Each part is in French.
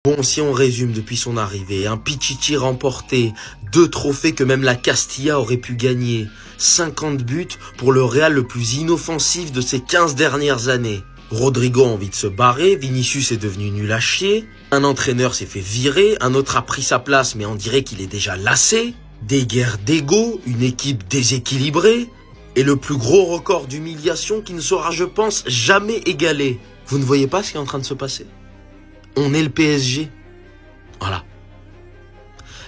Bon, si on résume depuis son arrivée, un Pichichi remporté, 2 trophées que même la Castilla aurait pu gagner, 50 buts pour le Real le plus inoffensif de ces 15 dernières années. Rodrigo a envie de se barrer, Vinicius est devenu nul à chier, un entraîneur s'est fait virer, un autre a pris sa place mais on dirait qu'il est déjà lassé, des guerres d'ego, une équipe déséquilibrée, et le plus gros record d'humiliation qui ne sera, je pense, jamais égalé. Vous ne voyez pas ce qui est en train de se passer ? On est le PSG. Voilà.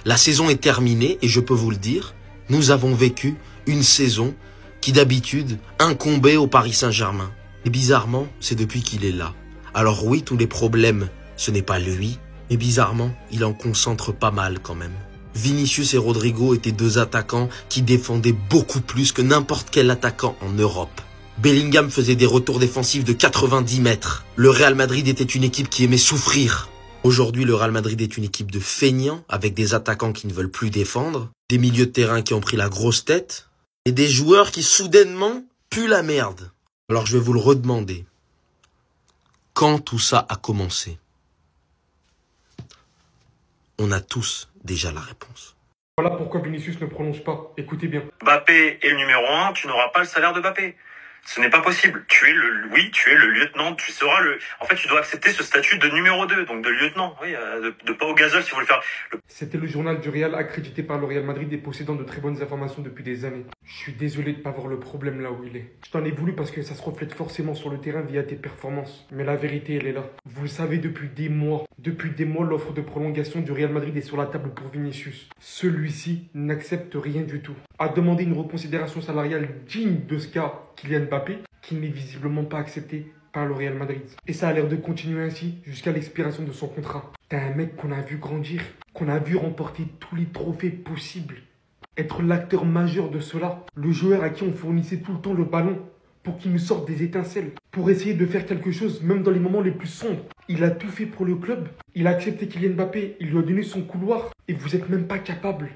La saison est terminée et je peux vous le dire, nous avons vécu une saison qui d'habitude incombait au Paris Saint-Germain. Et bizarrement, c'est depuis qu'il est là. Alors oui, tous les problèmes, ce n'est pas lui, mais bizarrement, il en concentre pas mal quand même. Vinicius et Rodrigo étaient 2 attaquants qui défendaient beaucoup plus que n'importe quel attaquant en Europe. Bellingham faisait des retours défensifs de 90 mètres. Le Real Madrid était une équipe qui aimait souffrir. Aujourd'hui, le Real Madrid est une équipe de feignants, avec des attaquants qui ne veulent plus défendre, des milieux de terrain qui ont pris la grosse tête, et des joueurs qui soudainement puent la merde. Alors je vais vous le redemander. Quand tout ça a commencé? On a tous déjà la réponse. Voilà pourquoi Vinicius ne prolonge pas. Écoutez bien. Mbappé est le numéro 1, tu n'auras pas le salaire de Mbappé. Ce n'est pas possible. Tu es le lieutenant, tu seras en fait, tu dois accepter ce statut de numéro 2, donc de lieutenant. Oui, de pas au gazole si vous voulez faire. C'était le journal du Real accrédité par le Real Madrid et possédant de très bonnes informations depuis des années. Je suis désolé de ne pas voir le problème là où il est. Je t'en ai voulu parce que ça se reflète forcément sur le terrain via tes performances. Mais la vérité, elle est là. Vous le savez depuis des mois. Depuis des mois, l'offre de prolongation du Real Madrid est sur la table pour Vinicius. Celui-ci n'accepte rien du tout. A demandé une reconsidération salariale digne de ce qu'a Kylian Mbappé, qui n'est visiblement pas accepté par le Real Madrid. Et ça a l'air de continuer ainsi jusqu'à l'expiration de son contrat. T'as un mec qu'on a vu grandir, qu'on a vu remporter tous les trophées possibles. Être l'acteur majeur de cela. Le joueur à qui on fournissait tout le temps le ballon pour qu'il nous sorte des étincelles. Pour essayer de faire quelque chose, même dans les moments les plus sombres. Il a tout fait pour le club. Il a accepté Kylian Mbappé. Il lui a donné son couloir. Et vous n'êtes même pas capable,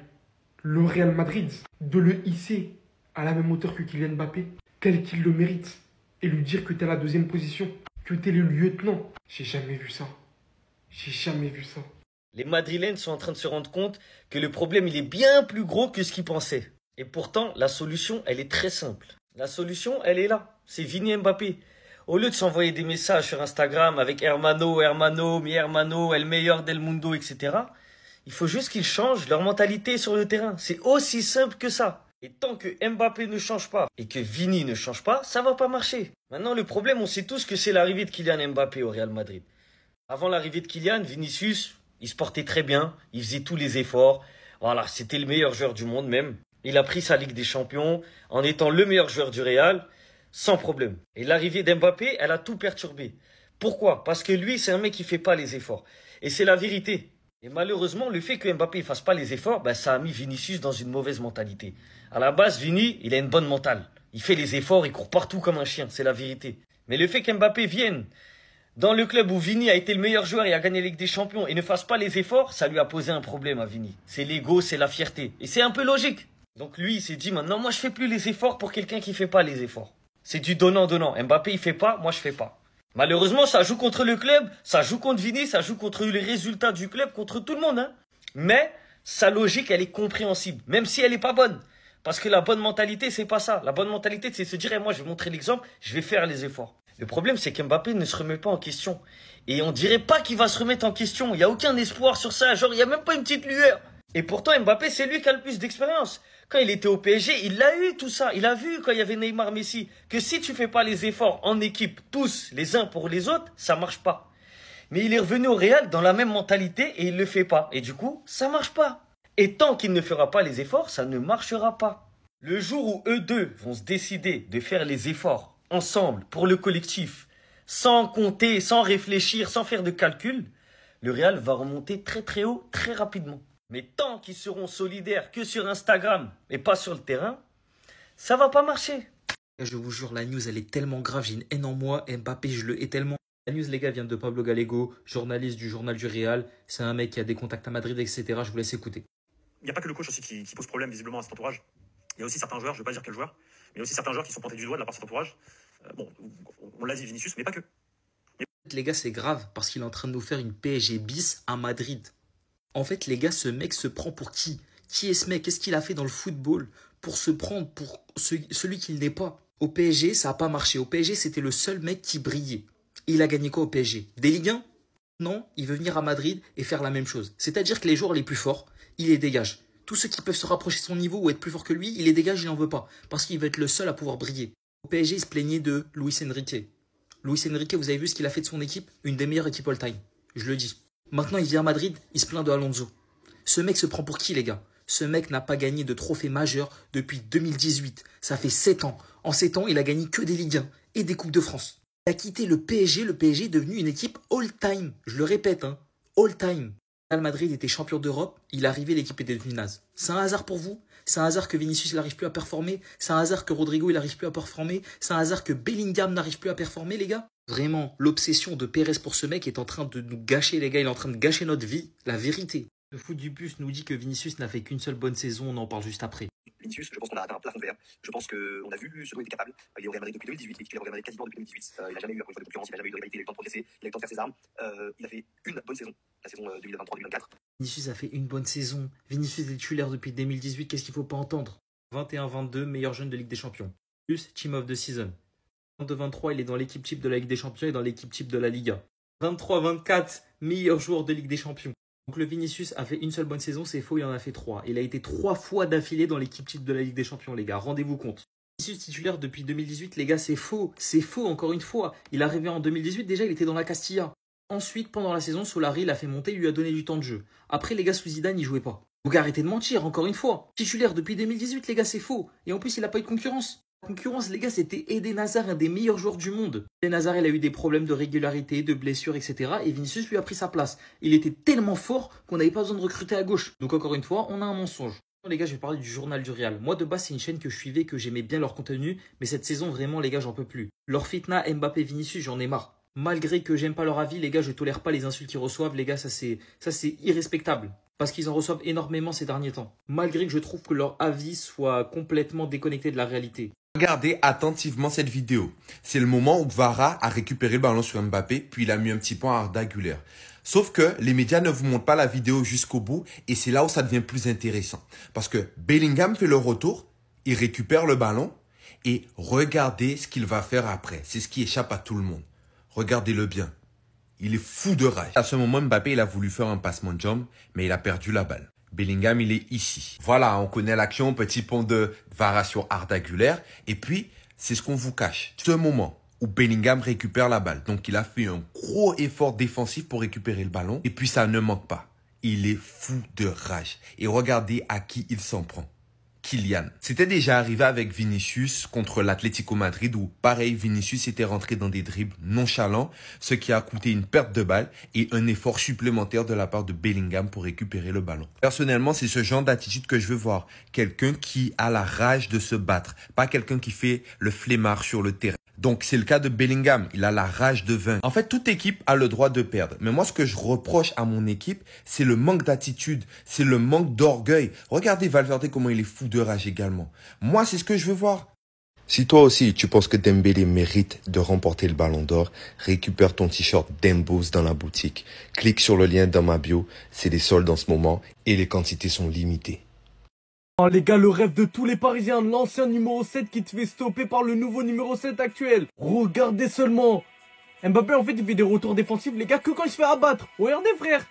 le Real Madrid, de le hisser à la même hauteur que Kylian Mbappé, tel qu'il le mérite, et lui dire que t'es à la 2e position, que t'es le lieutenant. J'ai jamais vu ça. J'ai jamais vu ça. Les Madrilènes sont en train de se rendre compte que le problème, il est bien plus gros que ce qu'ils pensaient. Et pourtant, la solution, elle est très simple. La solution, elle est là. C'est Vini Mbappé. Au lieu de s'envoyer des messages sur Instagram avec Hermano, mi Hermano, El meilleur del mundo, etc., il faut juste qu'ils changent leur mentalité sur le terrain. C'est aussi simple que ça. Et tant que Mbappé ne change pas et que Vini ne change pas, ça va pas marcher. Maintenant, le problème, on sait tous que c'est l'arrivée de Kylian Mbappé au Real Madrid. Avant l'arrivée de Kylian, Vinicius, il se portait très bien, il faisait tous les efforts. Voilà, c'était le meilleur joueur du monde même. Il a pris sa Ligue des Champions en étant le meilleur joueur du Real, sans problème. Et l'arrivée d'Mbappé, elle a tout perturbé. Pourquoi? Parce que lui, c'est un mec qui fait pas les efforts. Et c'est la vérité. Et malheureusement, le fait que Mbappé ne fasse pas les efforts, ça a mis Vinicius dans une mauvaise mentalité. À la base, Vini, il a une bonne mentale. Il fait les efforts, il court partout comme un chien, c'est la vérité. Mais le fait qu'Mbappé vienne dans le club où Vini a été le meilleur joueur et a gagné la Ligue des Champions et ne fasse pas les efforts, ça lui a posé un problème à Vini. C'est l'ego, c'est la fierté. Et c'est un peu logique. Donc lui, il s'est dit maintenant, moi je fais plus les efforts pour quelqu'un qui fait pas les efforts. C'est du donnant-donnant. Mbappé, il fait pas, moi je fais pas. Malheureusement, ça joue contre le club, ça joue contre Vini, ça joue contre les résultats du club, contre tout le monde. Hein. Mais sa logique, elle est compréhensible, même si elle est pas bonne. Parce que la bonne mentalité, c'est pas ça. La bonne mentalité, c'est de se dire, moi je vais montrer l'exemple, je vais faire les efforts. Le problème, c'est qu'Mbappé ne se remet pas en question. Et on dirait pas qu'il va se remettre en question. Il n'y a aucun espoir sur ça. Genre, il n'y a même pas une petite lueur. Et pourtant, Mbappé, c'est lui qui a le plus d'expérience. Quand il était au PSG, il a eu tout ça. Il a vu quand il y avait Neymar, Messi, que si tu fais pas les efforts en équipe, tous, les uns pour les autres, ça marche pas. Mais il est revenu au Real dans la même mentalité et il le fait pas. Et du coup, ça marche pas. Et tant qu'il ne fera pas les efforts, ça ne marchera pas. Le jour où eux deux vont se décider de faire les efforts ensemble, pour le collectif, sans compter, sans réfléchir, sans faire de calcul, le Real va remonter très très haut, très rapidement. Mais tant qu'ils seront solidaires que sur Instagram et pas sur le terrain, ça va pas marcher. Je vous jure, la news, elle est tellement grave, j'ai une haine en moi, Mbappé, je le hais tellement. La news, les gars, vient de Pablo Gallego, journaliste du journal du Real. C'est un mec qui a des contacts à Madrid, etc. Je vous laisse écouter. Il n'y a pas que le coach aussi qui pose problème visiblement à cet entourage. Il y a aussi certains joueurs, je ne vais pas dire quel joueur, mais il y a aussi certains joueurs qui sont pointés du doigt de la part de cet entourage. Bon, on l'a dit Vinicius, mais pas que. Les gars, c'est grave parce qu'il est en train de nous faire une PSG bis à Madrid. En fait, les gars, ce mec se prend pour qui? Qui est ce mec? Qu'est-ce qu'il a fait dans le football pour se prendre pour celui qu'il n'est pas? Au PSG, ça n'a pas marché. Au PSG, c'était le seul mec qui brillait. Il a gagné quoi au PSG? Des Ligue 1? Non, il veut venir à Madrid et faire la même chose. C'est-à-dire que les joueurs les plus forts, il les dégage. Tous ceux qui peuvent se rapprocher de son niveau ou être plus forts que lui, il les dégage, il n'en veut pas. Parce qu'il veut être le seul à pouvoir briller. Au PSG, il se plaignait de Luis Enrique. Luis Enrique, vous avez vu ce qu'il a fait de son équipe? Une des meilleures équipes all-time. Je le dis. Maintenant, il vient à Madrid, il se plaint de Alonso. Ce mec se prend pour qui, les gars? Ce mec n'a pas gagné de trophée majeur depuis 2018. Ça fait 7 ans. En 7 ans, il a gagné que des Ligue 1 et des Coupes de France. Il a quitté le PSG est devenu une équipe all-time. Je le répète, hein, all-time. Real Madrid était champion d'Europe, il est arrivé, l'équipe était devenue naze. C'est un hasard pour vous? C'est un hasard que Vinicius n'arrive plus à performer? C'est un hasard que Rodrigo n'arrive plus à performer? C'est un hasard que Bellingham n'arrive plus à performer, les gars? Vraiment, l'obsession de Pérez pour ce mec est en train de nous gâcher, les gars. Il est en train de gâcher notre vie, la vérité. Le foot du bus nous dit que Vinicius n'a fait qu'une seule bonne saison, on en parle juste après. Vinicius, je pense qu'on a atteint un plafond vert. Je pense qu'on a vu ce dont il était capable. Il est au Real Madrid depuis 2018, il est titulaire au Real Madrid quasiment depuis 2018. Il n'a jamais eu encore une fois de concurrence, il n'a jamais eu de rivalité, il a eu le temps de progresser, il a eu le temps de faire ses armes. Il a fait une bonne saison, la saison 2023-2024. Vinicius a fait une bonne saison. Vinicius est titulaire depuis 2018, qu'est-ce qu'il ne faut pas entendre? 21-22, meilleur jeune de Ligue des Champions. Plus Team of the Season. 22-23, il est dans l'équipe type de la Ligue des Champions et dans l'équipe type de la Liga. 23-24, meilleur joueur de Ligue des Champions. Donc le Vinicius a fait une seule bonne saison, c'est faux, il en a fait 3. Il a été 3 fois d'affilée dans l'équipe type de la Ligue des Champions, les gars, rendez-vous compte. Vinicius titulaire depuis 2018, les gars, c'est faux encore une fois. Il est arrivé en 2018, déjà il était dans la Castilla. Ensuite, pendant la saison, Solari l'a fait monter, il lui a donné du temps de jeu. Après, les gars, sous Zidane, il jouait pas. Donc arrêtez de mentir, encore une fois. Titulaire depuis 2018, les gars, c'est faux. Et en plus, il n'a pas eu de concurrence. La concurrence, les gars, c'était Eden Hazard, un des meilleurs joueurs du monde. Eden Hazard, il a eu des problèmes de régularité, de blessures, etc. Et Vinicius lui a pris sa place. Il était tellement fort qu'on n'avait pas besoin de recruter à gauche. Donc encore une fois, on a un mensonge. Les gars, je vais parler du journal du Real. Moi, de base, c'est une chaîne que je suivais, que j'aimais bien leur contenu. Mais cette saison, vraiment, les gars, j'en peux plus. Leur fitna, Mbappé, Vinicius, j'en ai marre. Malgré que j'aime pas leur avis, les gars, je tolère pas les insultes qu'ils reçoivent. Les gars, ça c'est irrespectable. Parce qu'ils en reçoivent énormément ces derniers temps. Malgré que je trouve que leur avis soit complètement déconnecté de la réalité. Regardez attentivement cette vidéo. C'est le moment où Kvara a récupéré le ballon sur Mbappé, puis il a mis un petit point à Arda Güler. Sauf que les médias ne vous montrent pas la vidéo jusqu'au bout et c'est là où ça devient plus intéressant. Parce que Bellingham fait le retour, il récupère le ballon et regardez ce qu'il va faire après. C'est ce qui échappe à tout le monde. Regardez-le bien. Il est fou de rage. À ce moment, Mbappé, il a voulu faire un passement de jambe, mais il a perdu la balle. Bellingham, il est ici. Voilà, on connaît l'action, petit pont de Kvara sur Arda Güler. Et puis, c'est ce qu'on vous cache. Ce moment où Bellingham récupère la balle. Donc, il a fait un gros effort défensif pour récupérer le ballon. Et puis, ça ne manque pas. Il est fou de rage. Et regardez à qui il s'en prend. Kylian. C'était déjà arrivé avec Vinicius contre l'Atlético Madrid où, pareil, Vinicius était rentré dans des dribbles nonchalants, ce qui a coûté une perte de balle et un effort supplémentaire de la part de Bellingham pour récupérer le ballon. Personnellement, c'est ce genre d'attitude que je veux voir. Quelqu'un qui a la rage de se battre, pas quelqu'un qui fait le flemmard sur le terrain. Donc, c'est le cas de Bellingham. Il a la rage de vaincre. En fait, toute équipe a le droit de perdre. Mais moi, ce que je reproche à mon équipe, c'est le manque d'attitude. C'est le manque d'orgueil. Regardez Valverde comment il est fou de rage également. Moi, c'est ce que je veux voir. Si toi aussi, tu penses que Dembélé mérite de remporter le Ballon d'Or, récupère ton t-shirt Dembos dans la boutique. Clique sur le lien dans ma bio. C'est des soldes en ce moment et les quantités sont limitées. Oh les gars, le rêve de tous les Parisiens, l'ancien numéro 7 qui te fait stopper par le nouveau numéro 7 actuel. Regardez seulement. Mbappé en fait il fait des retours défensifs les gars que quand il se fait abattre. Regardez frère.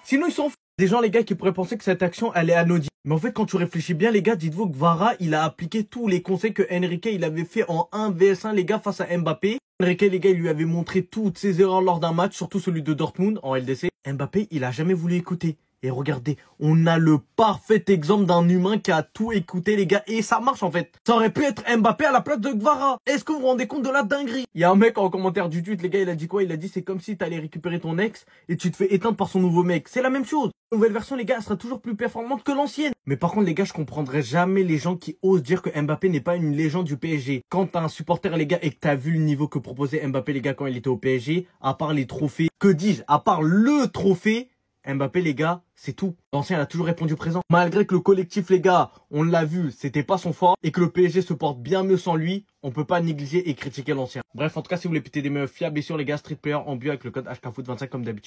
Sinon ils s'en foutent. Des gens les gars qui pourraient penser que cette action elle est anodine. Mais en fait quand tu réfléchis bien les gars, dites-vous que Kvara il a appliqué tous les conseils que Enrique il avait fait en 1 vs 1 les gars face à Mbappé. Enrique les gars il lui avait montré toutes ses erreurs lors d'un match, surtout celui de Dortmund en LDC. Mbappé il a jamais voulu écouter. Et regardez, on a le parfait exemple d'un humain qui a tout écouté les gars. Et ça marche en fait. Ça aurait pu être Mbappé à la place de Kvara. Est-ce que vous vous rendez compte de la dinguerie? Il y a un mec en commentaire du tweet les gars, il a dit quoi? Il a dit c'est comme si t'allais récupérer ton ex et tu te fais éteindre par son nouveau mec. C'est la même chose. La nouvelle version les gars elle sera toujours plus performante que l'ancienne. Mais par contre les gars je comprendrai jamais les gens qui osent dire que Mbappé n'est pas une légende du PSG. Quand t'as un supporter les gars et que t'as vu le niveau que proposait Mbappé les gars quand il était au PSG, à part les trophées, que dis-je, à part le trophée, Mbappé, les gars, c'est tout. L'ancien, il a toujours répondu présent. Malgré que le collectif, les gars, on l'a vu, c'était pas son fort et que le PSG se porte bien mieux sans lui, on peut pas négliger et critiquer l'ancien. Bref, en tout cas, si vous voulez péter des meufs fiables, bien sûr, les gars, street player en bio avec le code HKFoot25 comme d'habitude.